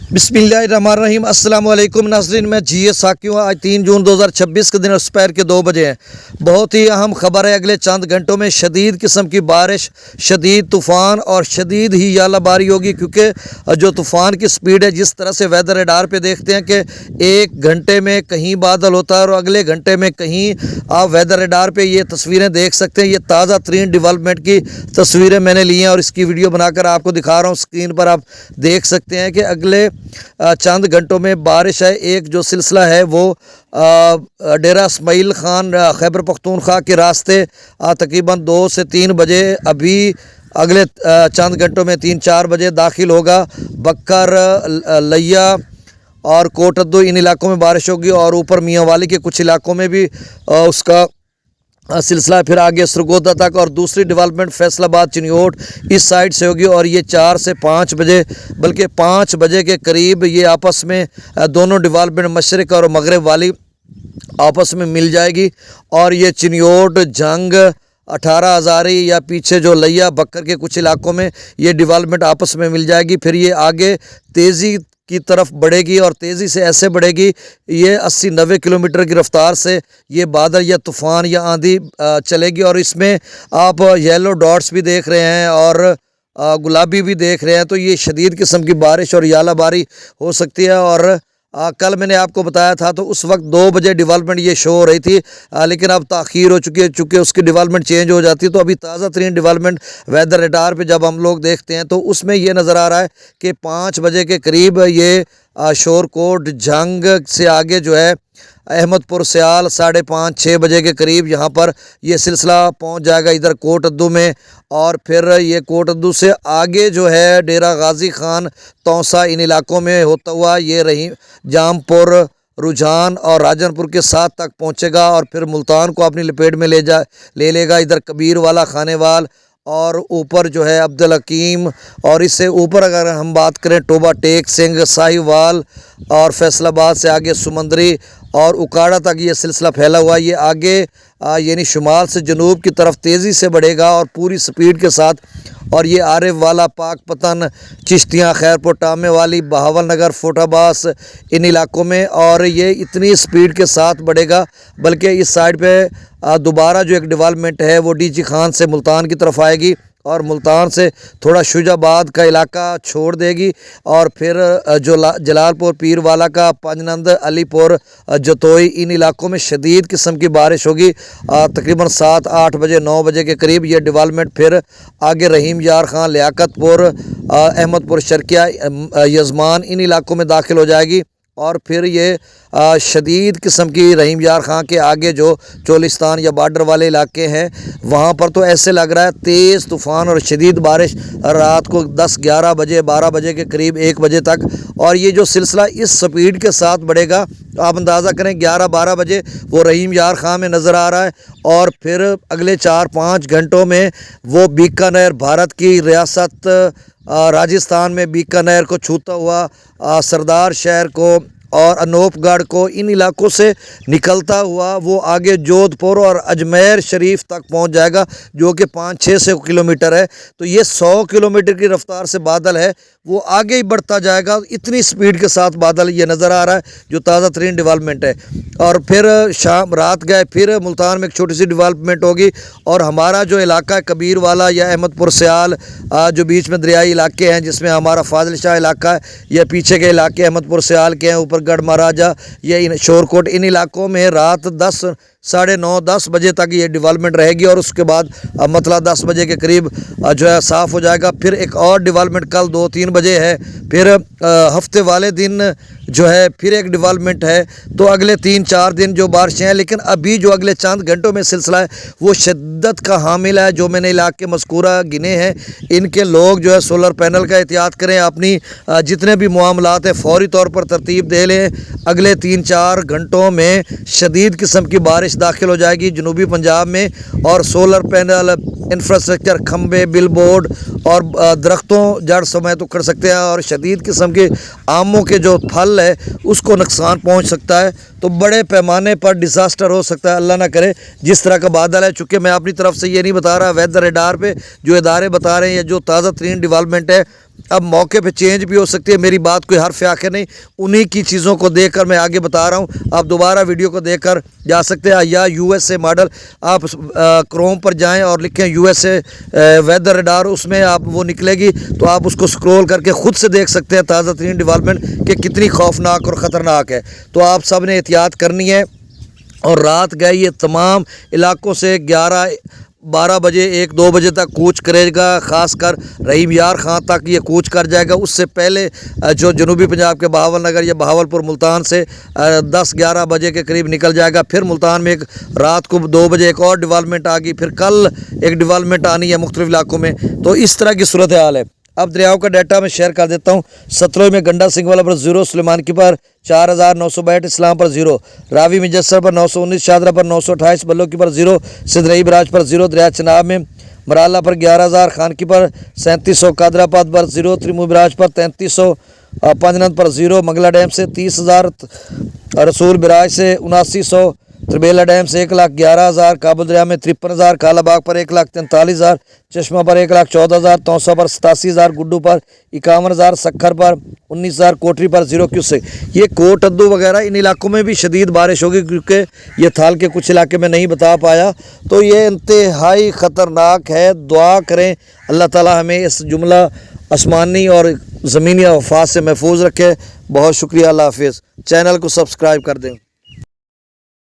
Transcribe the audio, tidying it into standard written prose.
बिस्मिल्लाहिर्रहमानिर्रहीम। अस्सलाम वालेकुम नाज़रीन, मैं जी एस साकी हूँ। आज 3 जून 2026 के दिन दोपहर के 2 बजे हैं। बहुत ही अहम खबर है। अगले चंद घंटों में शदीद किस्म की बारिश, शदीद तूफ़ान और शदीद ही यालाबारी होगी, क्योंकि जो तूफ़ान की स्पीड है, जिस तरह से वेदर रडार पे देखते हैं कि 1 घंटे में कहीं बादल होता है और अगले घंटे में कहीं, आप वेदर रडार पे ये तस्वीरें देख सकते हैं। ये ताज़ा तरीन डेवलपमेंट की तस्वीरें मैंने ली हैं और इसकी वीडियो बनाकर आपको दिखा रहा हूँ। स्क्रीन पर आप देख सकते हैं कि अगले चंद घंटों में बारिश है। एक जो सिलसिला है वो डेरा इस्माइल ख़ान खैबर पख्तूनख्वा के रास्ते तकरीबन 2 से 3 बजे, अभी अगले चंद घंटों में 3-4 बजे दाखिल होगा। बक्कर, लिया और कोटद्दू, इन इलाकों में बारिश होगी और ऊपर मियाँ वाली के कुछ इलाकों में भी उसका सिलसिला फिर आगे सरगोदा तक। और दूसरी डेवलपमेंट फैसलाबाद, चिन्योट इस साइड से होगी और ये 4 से 5 बजे, बल्कि 5 बजे के करीब ये आपस में दोनों डेवलपमेंट मशरक़ और मगरब वाली आपस में मिल जाएगी। और ये चिन्योट, जंग, 18 हज़ारी या पीछे जो लिया, बक्कर के कुछ इलाकों में ये डेवलपमेंट आपस में मिल जाएगी। फिर ये आगे तेज़ी की तरफ बढ़ेगी और तेज़ी से ऐसे बढ़ेगी, ये 80-90 किलोमीटर की रफ़्तार से ये बादल या तूफ़ान या आंधी चलेगी। और इसमें आप येलो डॉट्स भी देख रहे हैं और गुलाबी भी देख रहे हैं। तो ये शदीद किस्म की बारिश और यालाबारी हो सकती है। और कल मैंने आपको बताया था तो उस वक्त 2 बजे डेवलपमेंट ये शो हो रही थी, लेकिन अब ताख़ीर हो चुकी है, चूँकि उसकी डेवलपमेंट चेंज हो जाती है। तो अभी ताज़ा तरीन डेवलपमेंट वेदर रडार पे जब हम लोग देखते हैं तो उसमें ये नज़र आ रहा है कि 5 बजे के करीब ये शोरकोट, जंग से आगे जो है अहमदपुर, सियाल 5:30-6 बजे के करीब यहाँ पर ये सिलसिला पहुँच जाएगा इधर कोटद्दू में। और फिर ये कोटद्दू से आगे जो है डेरा गाजी खान, तौसा, इन इलाकों में होता हुआ ये रही जामपुर, रुझान और राजनपुर के साथ तक पहुँचेगा और फिर मुल्तान को अपनी लपेट में ले लेगा। इधर कबीर वाला, खानेवाल और ऊपर जो है अब्दुल हकीम, और इससे ऊपर अगर हम बात करें टोबा, टेक सिंह, साहिवाल और फैसलाबाद से आगे सुमंदरी और उकाड़ा तक ये सिलसिला फैला हुआ। ये आगे यानी शुमाल से जनूब की तरफ तेज़ी से बढ़ेगा और पूरी स्पीड के साथ। और ये आरिफ वाला, पाक पतन, चिश्तियाँ, खैरपुर, टामे वाली, बहावल नगर, फोटाबास, इन इलाकों में, और ये इतनी स्पीड के साथ बढ़ेगा बल्कि इस साइड पे दोबारा जो एक डेवलपमेंट है वो डीजी खान से मुल्तान की तरफ आएगी और मुल्तान से थोड़ा शुजाबाद का इलाका छोड़ देगी। और फिर जो जलालपुर, पीर वाला का, पंजनंद, अलीपुर, जतोई, इन इलाकों में शदीद किस्म की बारिश होगी। तकरीबन 7-8 बजे, 9 बजे के करीब ये डेवलपमेंट फिर आगे रहीम यार खान, लियाकतपुर, अहमदपुर, शर्किया, यजमान, इन इलाकों में दाखिल हो जाएगी। और फिर ये शदीद किस्म की रहीम यार खां के आगे जो चोलिस्तान या बॉर्डर वाले इलाके हैं वहाँ पर तो ऐसे लग रहा है तेज़ तूफ़ान और शदीद बारिश रात को 10-11 बजे, 12 बजे के करीब, 1 बजे तक। और ये जो सिलसिला इस स्पीड के साथ बढ़ेगा, आप अंदाज़ा करें 11-12 बजे वो रहीम यार खां में नज़र आ रहा है। और फिर अगले 4-5 घंटों में वो बीकानेर, भारत की रियासत राजस्थान में बीकानेर को छूता हुआ, सरदार शहर को और अनूपगढ़ को, इन इलाकों से निकलता हुआ वो आगे जोधपुर और अजमेर शरीफ तक पहुंच जाएगा, जो कि 500-600 किलोमीटर है। तो ये 100 किलोमीटर की रफ्तार से बादल है, वो आगे ही बढ़ता जाएगा। इतनी स्पीड के साथ बादल ये नज़र आ रहा है, जो ताज़ा तरीन डेवलपमेंट है। और फिर शाम रात गए, फिर मुल्तान में एक छोटी सी डेवलपमेंट होगी। और हमारा जो इलाका है कबीर वाला या अहमदपुर, सियाल, जो बीच में दरियाई इलाके हैं, जिसमें हमारा फाजिल शाह इलाका है, या पीछे के इलाके अहमदपुर, सियाल के हैं, ऊपर गढ़ महाराजा, ये शोरकोट, इन इलाकों में रात 10, 9:30-10 बजे तक ये डेवलपमेंट रहेगी। और उसके बाद मतलब 10 बजे के करीब जो है साफ़ हो जाएगा। फिर एक और डेवलपमेंट कल 2-3 बजे है। फिर हफ्ते वाले दिन जो है फिर एक डेवलपमेंट है। तो अगले 3-4 दिन जो बारिशें हैं, लेकिन अभी जो अगले चंद घंटों में सिलसिला है वो शिद्दत का हामिल है। जो मैंने इलाके मज़कूरा गिने हैं, इनके लोग जो है सोलर पैनल का एहतियात करें, अपनी जितने भी मामलात हैं फ़ौरी तौर पर तरतीब दे लें। अगले 3-4 घंटों में शदीद किस्म की बारिश दाखिल हो जाएगी जनूबी पंजाब में। और सोलर पैनल, इंफ्रास्ट्रक्चर, खंबे, बिल बोर्ड और दरख्तों जड़ समेत उखड़ सकते हैं और शदीद किस्म के आमों के जो फल है उसको नुकसान पहुंच सकता है। तो बड़े पैमाने पर डिज़ास्टर हो सकता है, अल्लाह ना करे। जिस तरह का बादल है, चूँकि मैं अपनी तरफ से ये नहीं बता रहा, वेदर रडार पे जो इदारे बता रहे हैं या जो ताज़ा तरीन डेवलपमेंट है اب موقع پہ چینج بھی ہو سکتی ہے، میری بات کوئی حرف آخر نہیں، انہی کی چیزوں کو دیکھ کر میں آگے بتا رہا ہوں۔ آپ دوبارہ ویڈیو کو دیکھ کر جا سکتے ہیں، یا یو ایس اے ماڈل آپ کروم پر جائیں اور لکھیں U S A weather radar, اس میں آپ وہ نکلے گی تو آپ اس کو سکرول کر کے خود سے دیکھ سکتے ہیں تازہ ترین ڈیولپمنٹ کہ کتنی خوفناک اور خطرناک ہے۔ تو آپ سب نے احتیاط کرنی ہے، اور رات گئے یہ تمام علاقوں سے 11-12 بجے 1-2 بجے تک کوچ کرے گا، خاص کر رحیم یار خان تک یہ کوچ کر جائے گا۔ اس سے پہلے جو جنوبی پنجاب کے بہاول نگر یا بہاولپور ملتان سے 10-11 بجے کے قریب نکل جائے گا۔ پھر ملتان میں ایک رات کو 2 بجے ایک اور ڈیولپمنٹ آ گئی، پھر کل ایک ڈیولپمنٹ آنی ہے مختلف علاقوں میں۔ تو اس طرح کی صورتحال ہے۔ اب دریاؤں کا ڈیٹا میں شیئر کر دیتا ہوں۔ ستلج میں گنڈا سنگھ والا پر 0، سلیمان کی پر 4962، اسلام پر 0، راوی مجسر پر 919، شاہدرہ پر 928، بلو کی پر 0، سدرئی براج پر 0، دریا چناب میں مرالا پر 11000، خان کی پر 3700، قادر آباد پر 0، تریمو براج پر 3300، پنجنند پر 0، منگلا ڈیم سے 30000، رسول براج سے 7900، تربیلا ڈیم سے 1,11,000، کابل دریا میں 53,000، کالا باغ پر 1,43,000، چشمہ پر 1,14,000، توسا پر 87,000، گڈو پر 51,000، سکھر پر 19,000، کوٹری پر 0 کیوسک۔ یہ کوٹ ادو وغیرہ ان علاقوں میں بھی شدید بارش ہوگی، کیونکہ یہ تھال کے کچھ علاقے میں نہیں بتا پایا، تو یہ انتہائی خطرناک ہے۔ دعا کریں اللہ تعالی ہمیں اس جملہ آسمانی اور زمینی آفات سے محفوظ رکھے۔ بہت شکریہ، اللہ حافظ۔ چینل کو سبسکرائب کر دیں۔